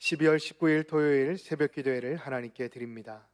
12월 19일 토요일 새벽 기도회를 하나님께 드립니다.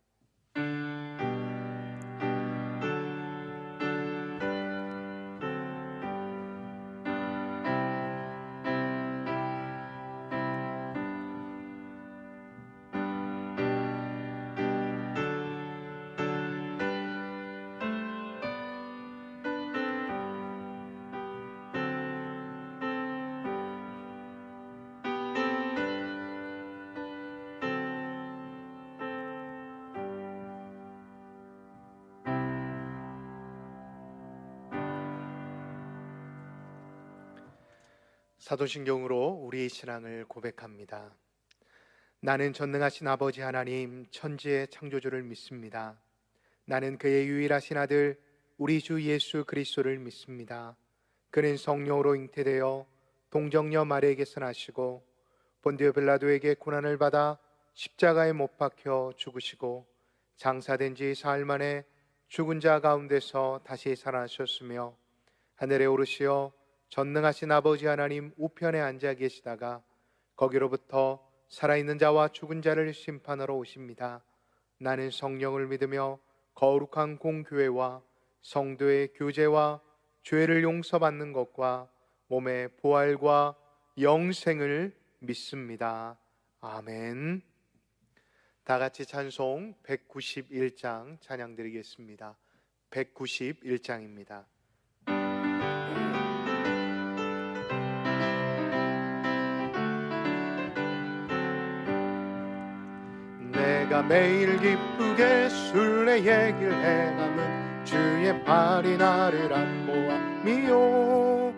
사도신경으로 우리의 신앙을 고백합니다. 나는 전능하신 아버지 하나님 천지의 창조주를 믿습니다. 나는 그의 유일하신 아들 우리 주 예수 그리스도를 믿습니다. 그는 성령으로 잉태되어 동정녀 마리아에게서 나시고 본디오 빌라도에게 고난을 받아 십자가에 못 박혀 죽으시고 장사된 지 사흘 만에 죽은 자 가운데서 다시 살아나셨으며 하늘에 오르시어 전능하신 아버지 하나님 우편에 앉아 계시다가 거기로부터 살아있는 자와 죽은 자를 심판하러 오십니다. 나는 성령을 믿으며 거룩한 공교회와 성도의 교제와 죄를 용서받는 것과 몸의 부활과 영생을 믿습니다. 아멘. 다 같이 찬송 191장 찬양 드리겠습니다. 191장입니다. 내가 매일 기쁘게 순례의 행함은 주의 팔이 나를 안보함이요.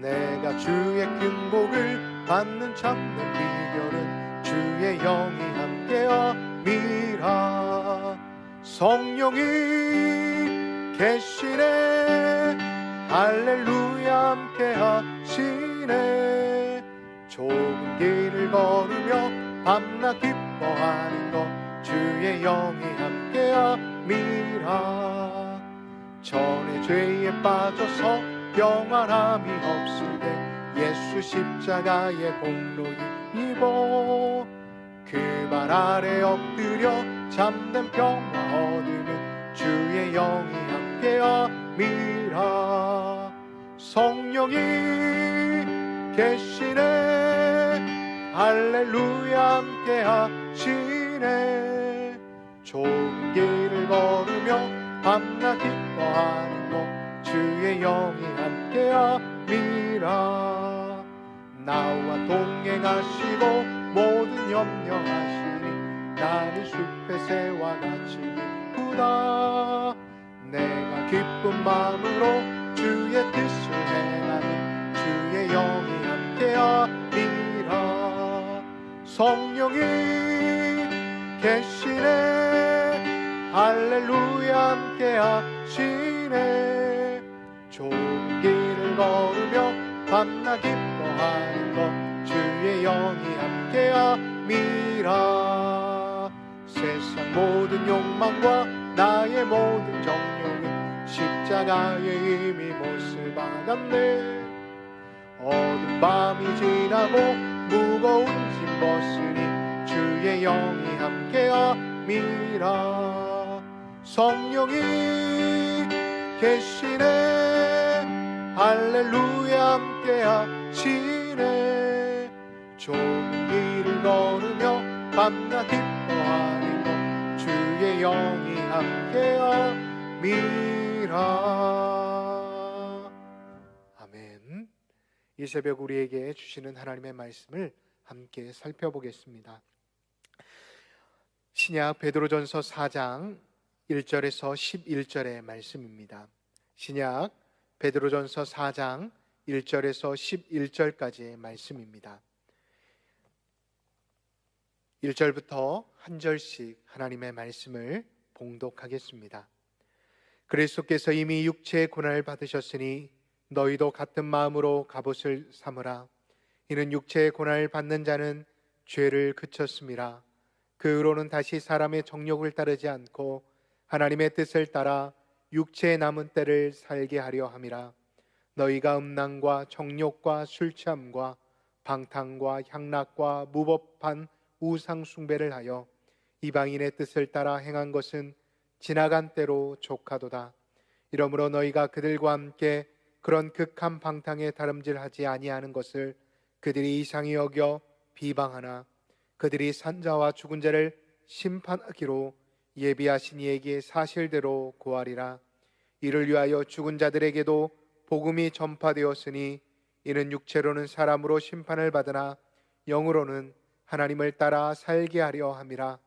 내가 주의 큰 복을 받는 참된 비결은 주의 영이 함께함이라. 성령이 계시네 할렐루야 함께하시네. 좁은 길을 걸으며 밤낮 기뻐하는 것 주의 영이 함께함이라. 전에 죄에 빠져서 평안함이 없을 때 예수 십자가의 공로 입어 그 발 아래 엎드려 참된 평화 얻으면 주의 영이 함께함이라. 성령이 계시네 할렐루야 함께하시네. 좋은 길을 걸으며 밤낮 기뻐하는 것 주의 영이 함께함이라. 나와 동행하시고 모든 염려하시니 나는 숲의 새와 같이 기쁘다. 내가 기쁜 마음으로 주의 뜻을 행하는 주의 영이 함께함이라. 성령이 계시네 할렐루야 함께하시네. 좋은 길을 걸으며 밤낮 기뻐하는 것 주의 영이 함께함이라. 세상 모든 욕망과 나의 모든 정욕은 십자가에 이미 못을 박았네. 어두운 밤이 지나고 무거운 짐 벗으니 주의 영이 함께함이라. 성령이 계시네 할렐루야 함께하시네. 좋은 길을 걸으며 밤낮 기뻐하는 것 주의 영이 함께함이라. 아멘. 이 새벽 우리에게 주시는 하나님의 말씀을 함께 살펴보겠습니다. 신약 베드로전서 4장 1절에서 11절의 말씀입니다. 신약 베드로전서 4장 1절에서 11절까지의 말씀입니다. 1절부터 한 절씩 하나님의 말씀을 봉독하겠습니다. 그리스도께서 이미 육체의 고난을 받으셨으니 너희도 같은 마음으로 갑옷을 삼으라. 이는 육체의 고난을 받는 자는 죄를 그쳤음이라. 그 의로는 다시 사람의 정욕을 따르지 않고 하나님의 뜻을 따라 육체의 남은 때를 살게 하려 함이라. 너희가 음란과 정욕과 술 취함과 방탕과 향락과 무법한 우상 숭배를 하여 이방인의 뜻을 따라 행한 것은 지나간 때로 족하도다. 이러므로 너희가 그들과 함께 그런 극한 방탕에 다름질하지 아니하는 것을 그들이 이상히 여겨 비방하나 그들이 산자와 죽은 자를 심판하기로 예비하신 이에게 사실대로 고하리라. 이를 위하여 죽은 자들에게도 복음이 전파되었으니 이는 육체로는 사람으로 심판을 받으나 영으로는 하나님을 따라 살게 하려 함이라.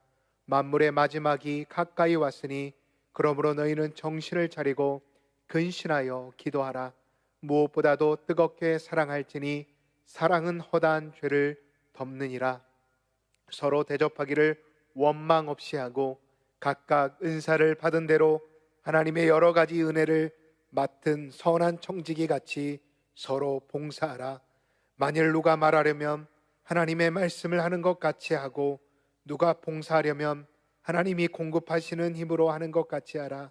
만물의 마지막이 가까이 왔으니 그러므로 너희는 정신을 차리고 근신하여 기도하라. 무엇보다도 뜨겁게 사랑할지니 사랑은 허다한 죄를 덮느니라. 서로 대접하기를 원망 없이 하고 각각 은사를 받은 대로 하나님의 여러 가지 은혜를 맡은 선한 청지기 같이 서로 봉사하라. 만일 누가 말하려면 하나님의 말씀을 하는 것 같이 하고 누가 봉사하려면 하나님이 공급하시는 힘으로 하는 것 같이 하라.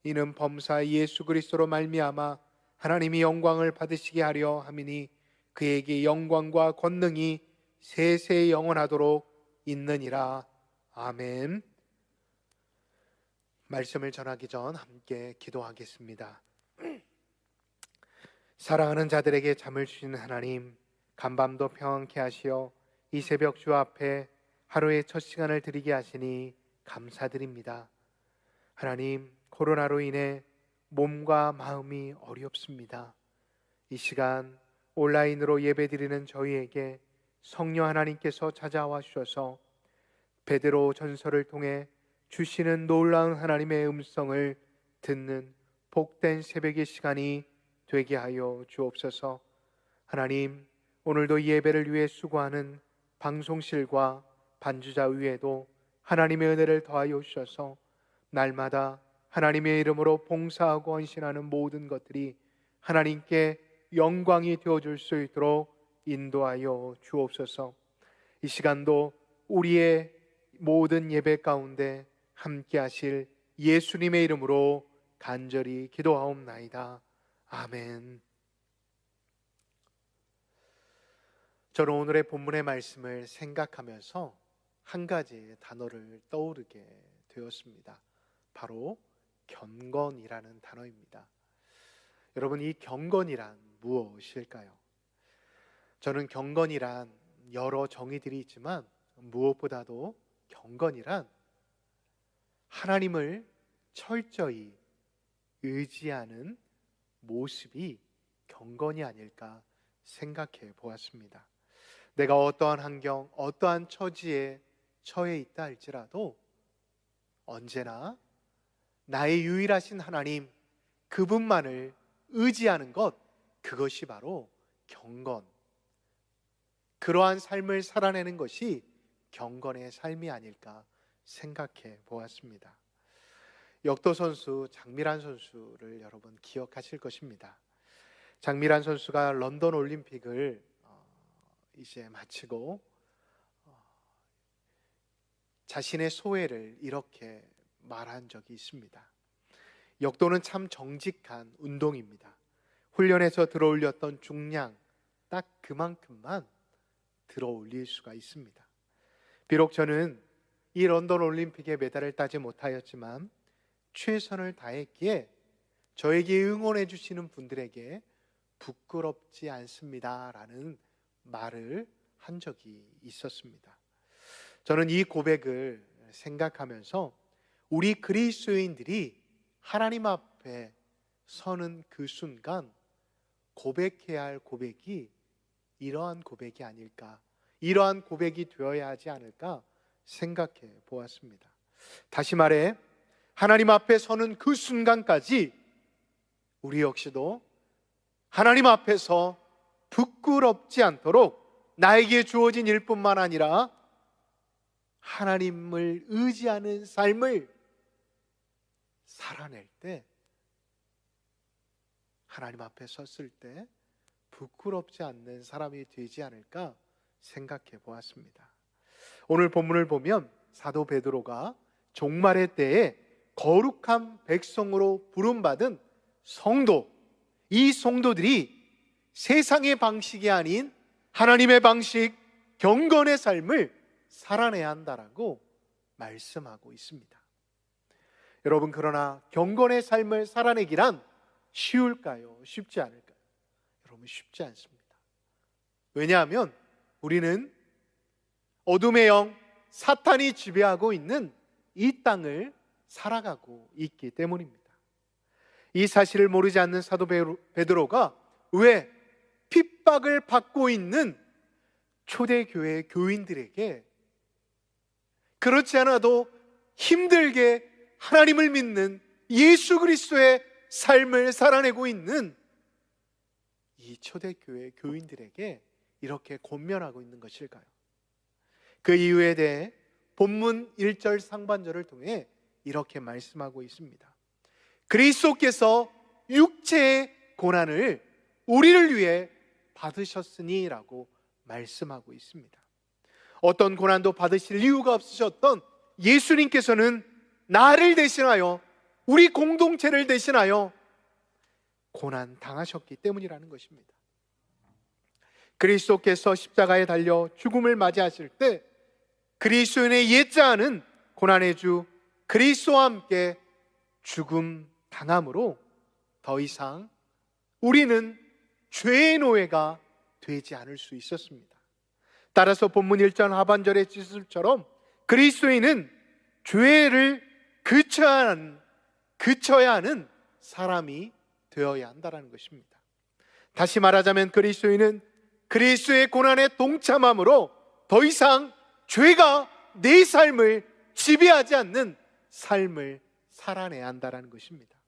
이는 범사 예수 그리스도로 말미암아 하나님이 영광을 받으시게 하려 함이니 그에게 영광과 권능이 세세 영원하도록 있느니라. 아멘. 말씀을 전하기 전 함께 기도하겠습니다. 사랑하는 자들에게 잠을 주시는 하나님, 간밤도 평안케 하시어 이 새벽 주 앞에 하루의 첫 시간을 드리게 하시니 감사드립니다. 하나님, 코로나로 인해 몸과 마음이 어렵습니다. 이 시간 온라인으로 예배드리는 저희에게 성령 하나님께서 찾아와 주셔서 베드로 전서를 통해 주시는 놀라운 하나님의 음성을 듣는 복된 새벽의 시간이 되게 하여 주옵소서. 하나님, 오늘도 예배를 위해 수고하는 방송실과 반주자 위에도 하나님의 은혜를 더하여 주셔서 날마다 하나님의 이름으로 봉사하고 헌신하는 모든 것들이 하나님께 영광이 되어줄 수 있도록 인도하여 주옵소서. 이 시간도 우리의 모든 예배 가운데 함께 하실 예수님의 이름으로 간절히 기도하옵나이다. 아멘. 저는 오늘의 본문의 말씀을 생각하면서 한 가지 단어를 떠오르게 되었습니다. 바로 경건이라는 단어입니다. 여러분, 이 경건이란 무엇일까요? 저는 경건이란 여러 정의들이 있지만 무엇보다도 경건이란 하나님을 철저히 의지하는 모습이 경건이 아닐까 생각해 보았습니다. 내가 어떠한 환경, 어떠한 처지에 처해 있다 할지라도 언제나 나의 유일하신 하나님, 그분만을 의지하는 것, 그것이 바로 경건, 그러한 삶을 살아내는 것이 경건의 삶이 아닐까 생각해 보았습니다. 역도 선수 장미란 선수를 여러분 기억하실 것입니다. 장미란 선수가 런던 올림픽을 이제 마치고 자신의 소회를 이렇게 말한 적이 있습니다. 역도는 참 정직한 운동입니다. 훈련에서 들어올렸던 중량 딱 그만큼만 들어올릴 수가 있습니다. 비록 저는 이 런던 올림픽에 메달을 따지 못하였지만 최선을 다했기에 저에게 응원해 주시는 분들에게 부끄럽지 않습니다 라는 말을 한 적이 있었습니다. 저는 이 고백을 생각하면서 우리 그리스도인들이 하나님 앞에 서는 그 순간 고백해야 할 고백이 이러한 고백이 아닐까, 이러한 고백이 되어야 하지 않을까 생각해 보았습니다. 다시 말해, 하나님 앞에 서는 그 순간까지 우리 역시도 하나님 앞에서 부끄럽지 않도록 나에게 주어진 일뿐만 아니라 하나님을 의지하는 삶을 살아낼 때, 하나님 앞에 섰을 때 부끄럽지 않는 사람이 되지 않을까 생각해 보았습니다. 오늘 본문을 보면 사도 베드로가 종말의 때에 거룩한 백성으로 부름받은 성도, 이 성도들이 세상의 방식이 아닌 하나님의 방식, 경건의 삶을 살아내야 한다라고 말씀하고 있습니다. 여러분, 그러나 경건의 삶을 살아내기란 쉬울까요? 쉽지 않을까요? 여러분, 쉽지 않습니다. 왜냐하면 우리는 어둠의 영, 사탄이 지배하고 있는 이 땅을 살아가고 있기 때문입니다. 이 사실을 모르지 않는 사도 베드로가 왜 핍박을 받고 있는 초대교회 교인들에게, 그렇지 않아도 힘들게 하나님을 믿는 예수 그리스도의 삶을 살아내고 있는 이 초대교회 교인들에게 이렇게 권면하고 있는 것일까요? 그 이유에 대해 본문 1절 상반절을 통해 이렇게 말씀하고 있습니다. 그리스도께서 육체의 고난을 우리를 위해 받으셨으니 라고 말씀하고 있습니다. 어떤 고난도 받으실 이유가 없으셨던 예수님께서는 나를 대신하여, 우리 공동체를 대신하여 고난 당하셨기 때문이라는 것입니다. 그리스도께서 십자가에 달려 죽음을 맞이하실 때 그리스도인의 옛자는 고난의 주 그리스도와 함께 죽음 당함으로 더 이상 우리는 죄의 노예가 되지 않을 수 있었습니다. 따라서 본문 1절 하반절의 지술처럼 그리스도인은 죄를 그쳐야 하는 사람이 되어야 한다는 것입니다. 다시 말하자면 그리스도인은 그리스도의 고난에 동참함으로 더 이상 죄가 내 삶을 지배하지 않는 삶을 살아내야 한다는 것입니다.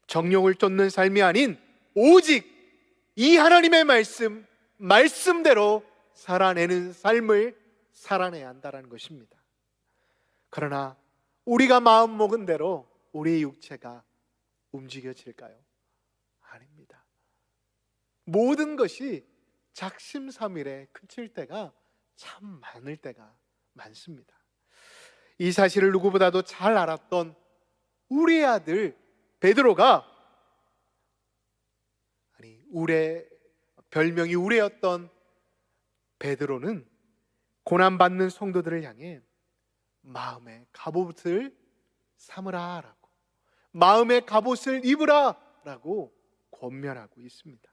정욕을 쫓는 삶이 아닌 오직 이 하나님의 말씀대로 살아내는 삶을 살아내야 한다는 것입니다. 그러나 우리가 마음먹은 대로 우리의 육체가 움직여질까요? 아닙니다. 모든 것이 작심삼일에 그칠 때가 참 많을 때가 많습니다. 이 사실을 누구보다도 잘 알았던 우리의 아들 베드로가, 별명이 우레였던 베드로는 고난받는 성도들을 향해 마음의 갑옷을 삼으라 라고, 마음의 갑옷을 입으라 라고 권면하고 있습니다.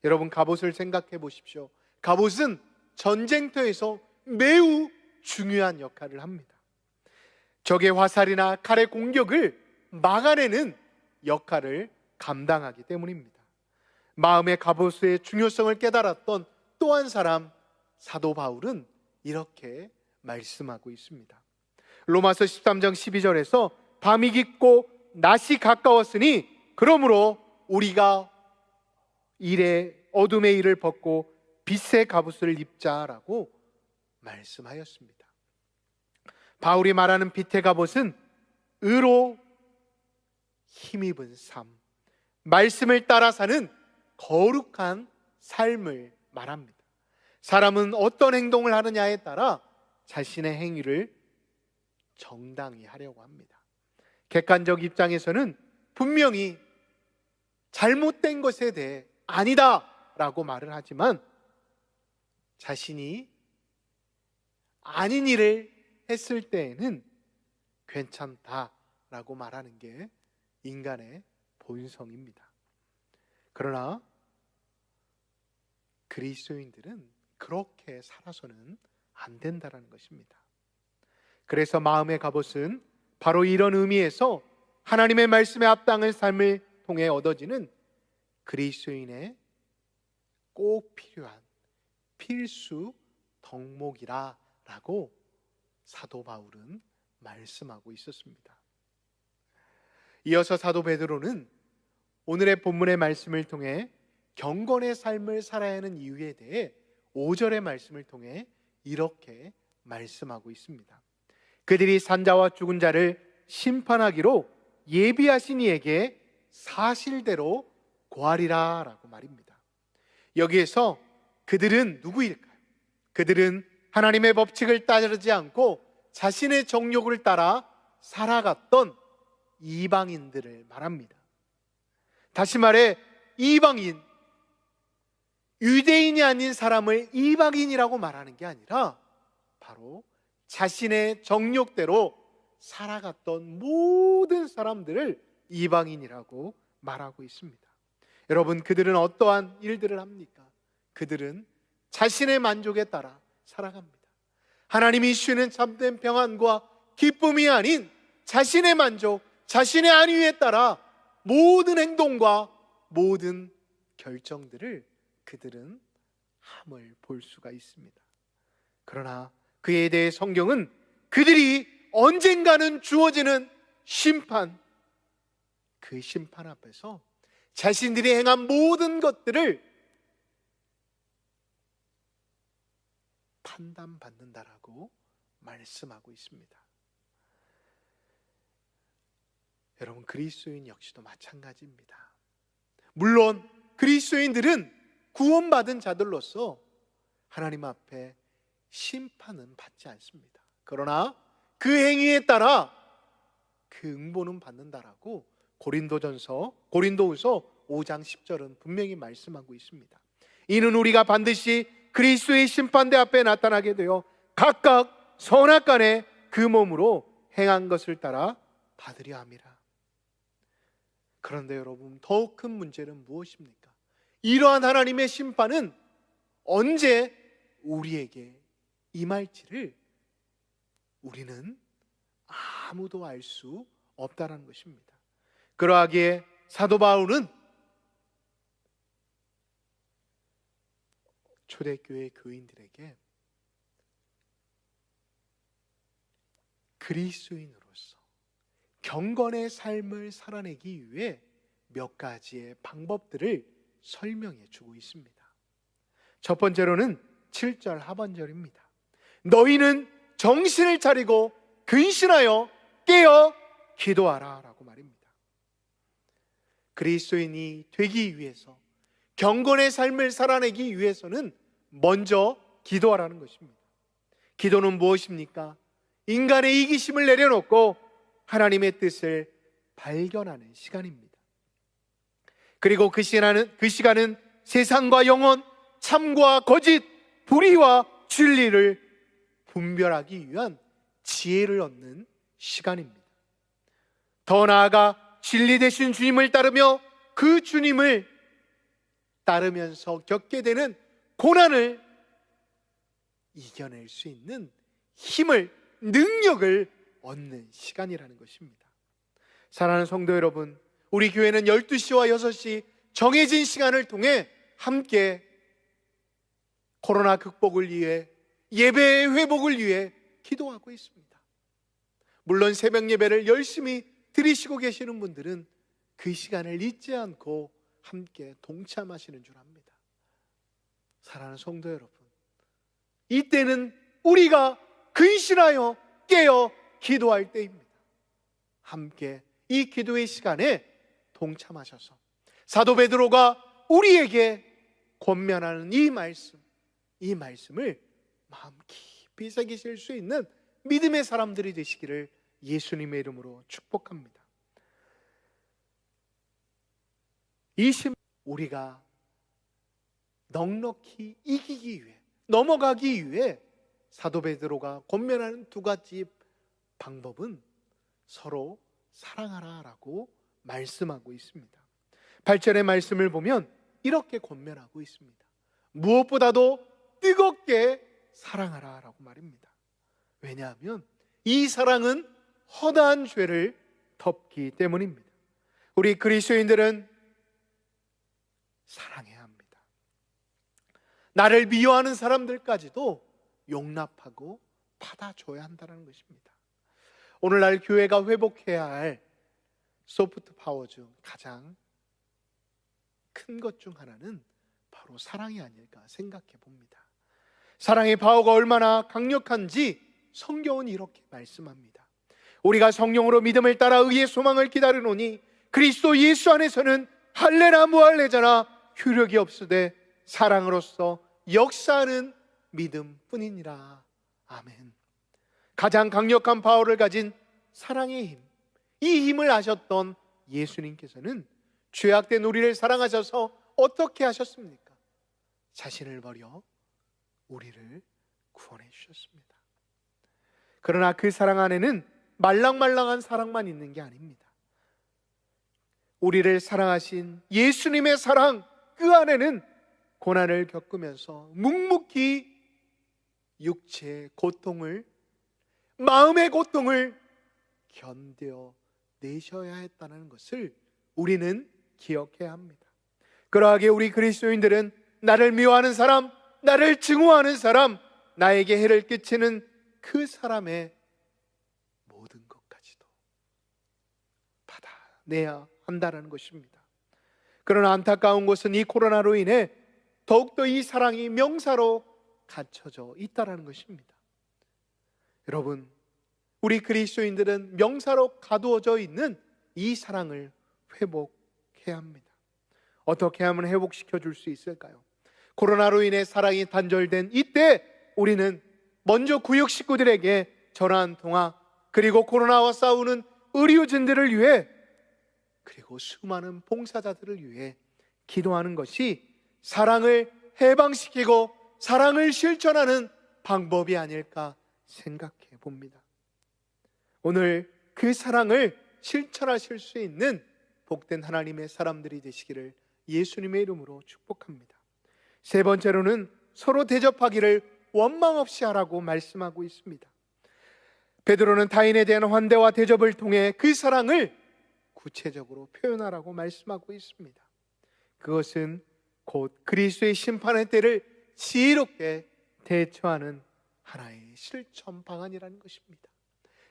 여러분, 갑옷을 생각해 보십시오. 갑옷은 전쟁터에서 매우 중요한 역할을 합니다. 적의 화살이나 칼의 공격을 막아내는 역할을 감당하기 때문입니다. 마음의 갑옷의 중요성을 깨달았던 또 한 사람, 사도 바울은 이렇게 말씀하고 있습니다. 로마서 13장 12절에서 밤이 깊고 낮이 가까웠으니 그러므로 우리가 어둠의 일을 벗고 빛의 갑옷을 입자라고 말씀하였습니다. 바울이 말하는 빛의 갑옷은 의로 힘입은 삶, 말씀을 따라 사는 거룩한 삶을 말합니다. 사람은 어떤 행동을 하느냐에 따라 자신의 행위를 정당히 하려고 합니다. 객관적 입장에서는 분명히 잘못된 것에 대해 아니다 라고 말을 하지만, 자신이 아닌 일을 했을 때에는 괜찮다 라고 말하는 게 인간의 본성입니다. 그러나 그리스도인들은 그렇게 살아서는 안 된다는 것입니다. 그래서 마음의 갑옷은 바로 이런 의미에서 하나님의 말씀에 합당한 삶을 통해 얻어지는 그리스도인의 꼭 필요한 필수 덕목이라고 사도 바울은 말씀하고 있었습니다. 이어서 사도 베드로는 오늘의 본문의 말씀을 통해 경건의 삶을 살아야 하는 이유에 대해 5절의 말씀을 통해 이렇게 말씀하고 있습니다. 그들이 산자와 죽은 자를 심판하기로 예비하신 이에게 사실대로 고하리라 라고 말입니다. 여기에서 그들은 누구일까요? 그들은 하나님의 법칙을 따르지 않고 자신의 정욕을 따라 살아갔던 이방인들을 말합니다. 다시 말해 이방인, 유대인이 아닌 사람을 이방인이라고 말하는 게 아니라 바로 바로 자신의 정욕대로 살아갔던 모든 사람들을 이방인이라고 말하고 있습니다. 여러분, 그들은 어떠한 일들을 합니까? 그들은 자신의 만족에 따라 살아갑니다. 하나님이 주시는 참된 평안과 기쁨이 아닌 자신의 만족, 자신의 안위에 따라 모든 행동과 모든 결정들을 그들은 함을 볼 수가 있습니다. 그러나 그에 대해 성경은 그들이 언젠가는 주어지는 심판, 그 심판 앞에서 자신들이 행한 모든 것들을 판단받는다라고 말씀하고 있습니다. 여러분, 그리스도인 역시도 마찬가지입니다. 물론 그리스도인들은 구원받은 자들로서 하나님 앞에 심판은 받지 않습니다. 그러나 그 행위에 따라 그 응보는 받는다라고 고린도후서 5장 10절은 분명히 말씀하고 있습니다. 이는 우리가 반드시 그리스도의 심판대 앞에 나타나게 되어 각각 선악간에 그 몸으로 행한 것을 따라 받으려 함이라. 그런데 여러분, 더욱 큰 문제는 무엇입니까? 이러한 하나님의 심판은 언제 우리에게 임할지를 우리는 아무도 알 수 없다는 것입니다. 그러하기에 사도 바울은 초대교회 교인들에게 그리스도인으로서 경건의 삶을 살아내기 위해 몇 가지의 방법들을 설명해 주고 있습니다. 첫 번째로는 7절 하반절입니다. 너희는 정신을 차리고 근신하여 깨어 기도하라 라고 말입니다. 그리스도인이 되기 위해서, 경건의 삶을 살아내기 위해서는 먼저 기도하라는 것입니다. 기도는 무엇입니까? 인간의 이기심을 내려놓고 하나님의 뜻을 발견하는 시간입니다. 그리고 그 시간은 세상과 영혼, 참과 거짓, 불의와 진리를 분별하기 위한 지혜를 얻는 시간입니다. 더 나아가 진리 되신 주님을 따르며 그 주님을 따르면서 겪게 되는 고난을 이겨낼 수 있는 힘을, 능력을 얻는 시간이라는 것입니다. 사랑하는 성도 여러분, 우리 교회는 12시와 6시 정해진 시간을 통해 함께 코로나 극복을 위해, 예배의 회복을 위해 기도하고 있습니다. 물론 새벽 예배를 열심히 드리시고 계시는 분들은 그 시간을 잊지 않고 함께 동참하시는 줄 압니다. 사랑하는 성도 여러분, 이때는 우리가 근신하여 깨어 기도할 때입니다. 함께 이 기도의 시간에 동참하셔서 사도 베드로가 우리에게 권면하는 이 말씀을 마음 깊이 새기실 수 있는 믿음의 사람들이 되시기를 예수님의 이름으로 축복합니다. 우리가 넉넉히 이기기 위해, 넘어가기 위해 사도 베드로가 권면하는 두 가지 방법은 서로 사랑하라라고 말씀하고 있습니다. 8절의 말씀을 보면 이렇게 권면하고 있습니다. 무엇보다도 뜨겁게 사랑하라라고 말입니다. 왜냐하면 이 사랑은 허다한 죄를 덮기 때문입니다. 우리 그리스도인들은 사랑해야 합니다. 나를 미워하는 사람들까지도 용납하고 받아줘야 한다는 것입니다. 오늘날 교회가 회복해야 할 소프트 파워 중 가장 큰 것 중 하나는 바로 사랑이 아닐까 생각해 봅니다. 사랑의 파워가 얼마나 강력한지 성경은 이렇게 말씀합니다. 우리가 성령으로 믿음을 따라 의의 소망을 기다리노니 그리스도 예수 안에서는 할례나 무할례자나 효력이 없으되 사랑으로서 역사하는 믿음뿐이니라. 아멘. 가장 강력한 파워를 가진 사랑의 힘, 이 힘을 아셨던 예수님께서는 죄악된 우리를 사랑하셔서 어떻게 하셨습니까? 자신을 버려 우리를 구원해 주셨습니다. 그러나 그 사랑 안에는 말랑말랑한 사랑만 있는 게 아닙니다. 우리를 사랑하신 예수님의 사랑, 그 안에는 고난을 겪으면서 묵묵히 육체의 고통을, 마음의 고통을 견뎌 내셔야 했다는 것을 우리는 기억해야 합니다. 그러하게 우리 그리스도인들은 나를 미워하는 사람, 나를 증오하는 사람, 나에게 해를 끼치는 그 사람의 모든 것까지도 받아내야 한다는 것입니다. 그러나 안타까운 것은 이 코로나로 인해 더욱더 이 사랑이 명사로 갇혀져 있다는 것입니다. 여러분, 우리 그리스도인들은 명사로 가두어져 있는 이 사랑을 회복해야 합니다. 어떻게 하면 회복시켜 줄 수 있을까요? 코로나로 인해 사랑이 단절된 이때 우리는 먼저 구역 식구들에게 전화 한 통화, 그리고 코로나와 싸우는 의료진들을 위해, 그리고 수많은 봉사자들을 위해 기도하는 것이 사랑을 해방시키고 사랑을 실천하는 방법이 아닐까 생각해 봅니다. 오늘 그 사랑을 실천하실 수 있는 복된 하나님의 사람들이 되시기를 예수님의 이름으로 축복합니다. 세 번째로는 서로 대접하기를 원망 없이 하라고 말씀하고 있습니다. 베드로는 타인에 대한 환대와 대접을 통해 그 사랑을 구체적으로 표현하라고 말씀하고 있습니다. 그것은 곧 그리스도의 심판의 때를 지혜롭게 대처하는 하나의 실천 방안이라는 것입니다.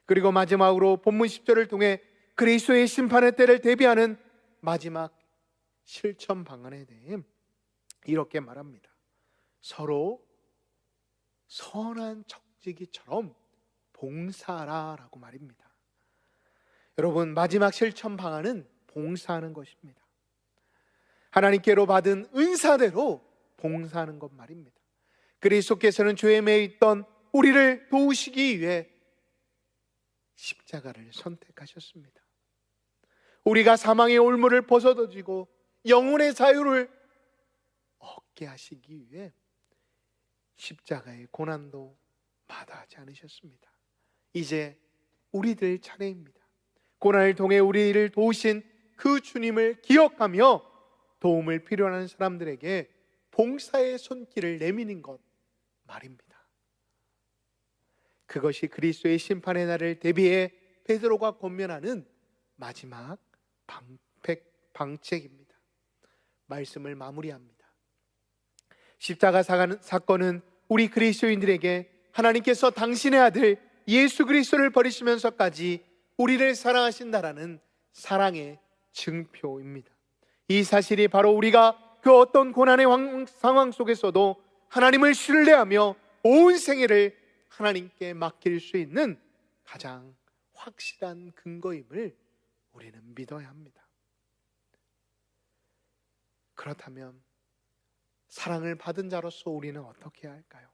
그리고 마지막으로 본문 10절을 통해 그리스도의 심판의 때를 대비하는 마지막 실천 방안에 대해 이렇게 말합니다. 서로 선한 척지기처럼 봉사하라라고 말입니다. 여러분, 마지막 실천 방안은 봉사하는 것입니다. 하나님께로 받은 은사대로 봉사하는 것 말입니다. 그리스도께서는 죄에 매여 있던 우리를 도우시기 위해 십자가를 선택하셨습니다. 우리가 사망의 올무를 벗어던지고 영혼의 자유를 얻게 하시기 위해 십자가의 고난도 마다하지 않으셨습니다. 이제 우리들 차례입니다. 고난을 통해 우리를 도우신 그 주님을 기억하며 도움을 필요로 하는 사람들에게 봉사의 손길을 내미는 것 말입니다. 그것이 그리스도의 심판의 날을 대비해 베드로가 권면하는 마지막 방책입니다. 말씀을 마무리합니다. 십자가 사건은 우리 그리스도인들에게 하나님께서 당신의 아들 예수 그리스도를 버리시면서까지 우리를 사랑하신다라는 사랑의 증표입니다. 이 사실이 바로 우리가 그 어떤 고난의 상황 속에서도 하나님을 신뢰하며 온 생애를 하나님께 맡길 수 있는 가장 확실한 근거임을 우리는 믿어야 합니다. 그렇다면 사랑을 받은 자로서 우리는 어떻게 해야 할까요?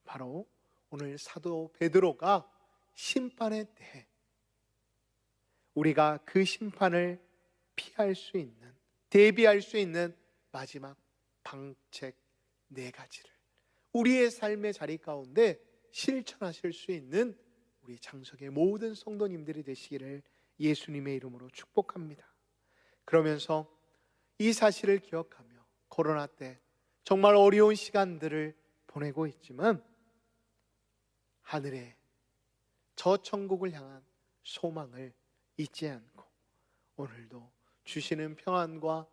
바로 오늘 사도 베드로가 심판의 때 우리가 그 심판을 피할 수 있는, 대비할 수 있는 마지막 방책 4가지를 우리의 삶의 자리 가운데 실천하실 수 있는 우리 장석의 모든 성도님들이 되시기를 예수님의 이름으로 축복합니다. 그러면서 이 사실을 기억하며 코로나 때 정말 어려운 시간들을 보내고 있지만 하늘에 저 천국을 향한 소망을 잊지 않고 오늘도 주시는 평안과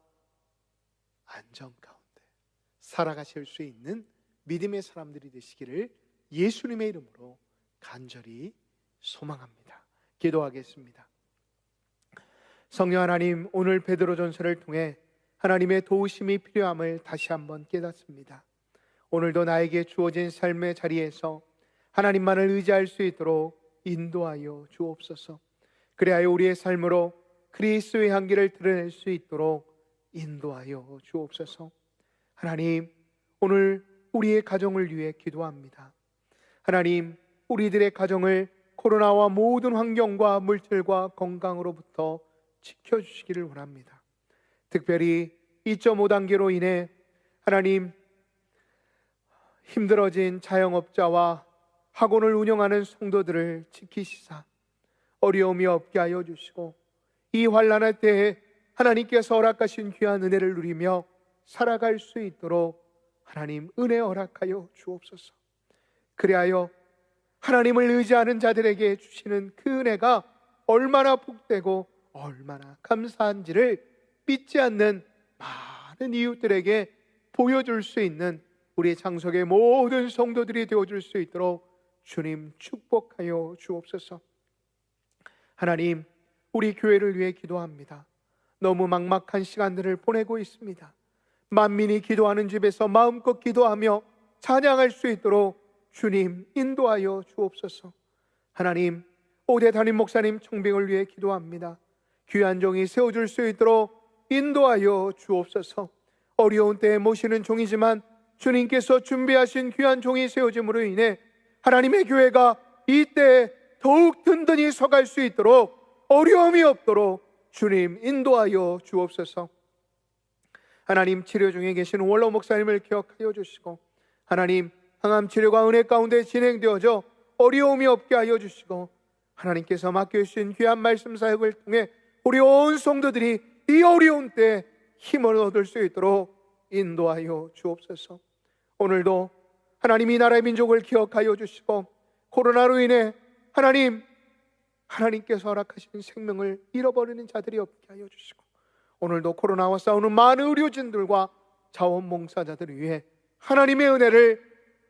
안정 가운데 살아가실 수 있는 믿음의 사람들이 되시기를 예수님의 이름으로 간절히 소망합니다. 기도하겠습니다. 성령 하나님, 오늘 베드로전서를 통해 하나님의 도우심이 필요함을 다시 한번 깨닫습니다. 오늘도 나에게 주어진 삶의 자리에서 하나님만을 의지할 수 있도록 인도하여 주옵소서. 그리하여 우리의 삶으로 그리스도의 향기를 드러낼 수 있도록 인도하여 주옵소서. 하나님, 오늘 우리의 가정을 위해 기도합니다. 하나님, 우리들의 가정을 코로나와 모든 환경과 물질과 건강으로부터 지켜주시기를 원합니다. 특별히 2.5단계로 인해 하나님 힘들어진 자영업자와 학원을 운영하는 성도들을 지키시사 어려움이 없게 하여 주시고, 이 환난할 때에 하나님께서 허락하신 귀한 은혜를 누리며 살아갈 수 있도록 하나님 은혜 허락하여 주옵소서. 그리하여 하나님을 의지하는 자들에게 주시는 그 은혜가 얼마나 복되고 얼마나 감사한지를 믿지 않는 많은 이웃들에게 보여줄 수 있는 우리 장석의 모든 성도들이 되어줄 수 있도록 주님 축복하여 주옵소서. 하나님, 우리 교회를 위해 기도합니다. 너무 막막한 시간들을 보내고 있습니다. 만민이 기도하는 집에서 마음껏 기도하며 찬양할 수 있도록 주님 인도하여 주옵소서. 하나님, 오대 담임 목사님 청빙을 위해 기도합니다. 귀한 종이 세워줄 수 있도록 인도하여 주옵소서. 어려운 때에 모시는 종이지만 주님께서 준비하신 귀한 종이 세워짐으로 인해 하나님의 교회가 이때에 더욱 든든히 서갈 수 있도록, 어려움이 없도록 주님 인도하여 주옵소서. 하나님, 치료 중에 계신 원로 목사님을 기억하여 주시고, 하나님, 항암 치료가 은혜 가운데 진행되어져 어려움이 없게 하여 주시고, 하나님께서 맡겨주신 귀한 말씀 사역을 통해 우리 온 성도들이 이 어려운 때 힘을 얻을 수 있도록 인도하여 주옵소서. 오늘도 하나님 이 나라의 민족을 기억하여 주시고, 코로나로 인해 하나님께서 허락하신 생명을 잃어버리는 자들이 없게 하여 주시고, 오늘도 코로나와 싸우는 많은 의료진들과 자원봉사자들을 위해 하나님의 은혜를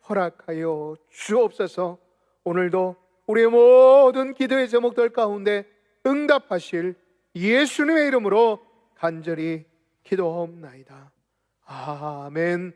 허락하여 주옵소서. 오늘도 우리의 모든 기도의 제목들 가운데 응답하실 예수님의 이름으로 간절히 기도하옵나이다. 아멘.